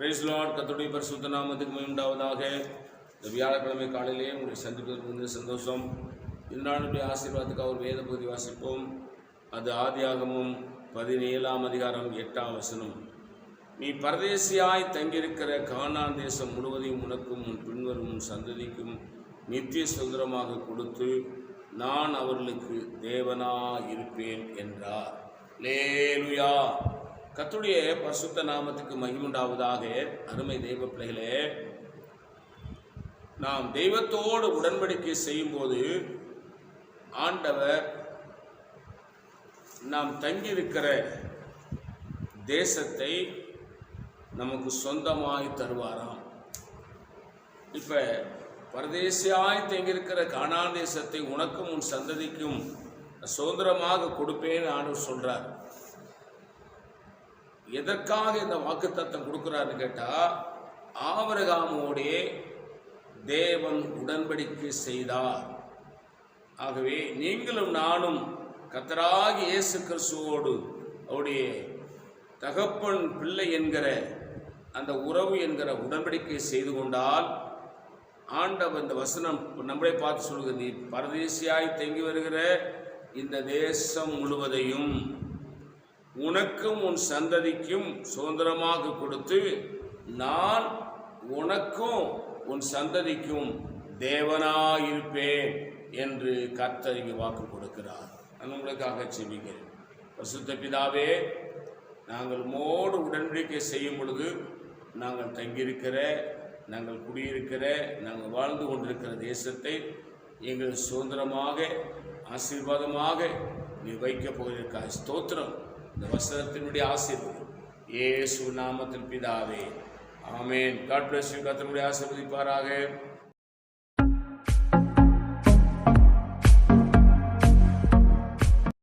Price Lord. கர்த்தருடைய பரிசுத்த நாமத்துக்கு மகிமை உண்டாவதாக. இந்த வியாழக்கிழமை காலையிலே உங்களை சந்திப்பதற்கு வந்து சந்தோஷம். இந்நாளுடைய ஆசீர்வாதத்துக்கு ஒரு வேத பகுதி வாசிப்போம். அது ஆதியாகமம் 17ஆம் அதிகாரம் 8ஆம் வசனம். நீ பரதேசியாய் தங்கியிருக்கிற கானான் தேசம் முழுவதையும் உனக்கும் உன் பின்வரும் சந்ததிக்கும் நித்திய சுதந்திரமாக கொடுத்து நான் அவர்களுக்கு தேவனாயிருப்பேன் என்றார். அல்லேலூயா. கர்த்தருடைய பரிசுத்த நாமத்துக்கு மகிமுண்டாவதாக. அருமை தெய்வ பிள்ளைகளே, நாம் தெய்வத்தோடு உடன்படிக்கை செய்யும்போது ஆண்டவர் நாம் தங்கியிருக்கிற தேசத்தை நமக்கு சொந்தமாய் தருவாராம். இப்போ பரதேசியாய் தங்கியிருக்கிற கானான் தேசத்தை உனக்கும் உன் சந்ததிக்கும் சுதந்திரமாக கொடுப்பேன்னு ஆண்டவர் சொல்கிறார். எதற்காக இந்த வாக்குத்தத்தம் கொடுக்குறாருன்னு கேட்டால், ஆபிரகாமோடே தேவன் உடன்படிக்கை செய்தார். ஆகவே நீங்களும் நானும் கர்த்தராகிய இயேசு கிறிஸ்துவோடு அவருடைய தகப்பன் பிள்ளை என்கிற அந்த உறவு என்கிற உடன்படிக்கை செய்து கொண்டால், ஆண்டவர் இந்த வசனம் நம்மளை பார்த்து சொல்கிறது, நீ பரதேசியாய் தங்கி வருகிற இந்த தேசம் முழுவதையும் உனக்கும் உன் சந்ததிக்கும் சுதந்திரமாக கொடுத்து நான் உனக்கும் உன் சந்ததிக்கும் தேவனாயிருப்பேன் என்று கர்த்தர் இங்கே வாக்கு கொடுக்கிறார். நான் உங்களுக்காக செபிக்கிறேன். பரிசுத்த பிதாவே, நாங்கள் உம்மோடு உடன்படிக்கை செய்யும் பொழுது நாங்கள் தங்கியிருக்கிற, நாங்கள் குடியிருக்கிற, நாங்கள் வாழ்ந்து கொண்டிருக்கிற தேசத்தை எங்கள் சுதந்திரமாக ஆசீர்வாதமாக நீ வைக்கப் போகிறீர்கள். ஸ்தோத்திரம். இந்த வசனத்தினுடைய ஆசீர்வாதம் இயேசு நாமத்தில் பிதாவே, ஆமென். God bless you. கர்த்தருடைய ஆசீர்வதிப்பாராக.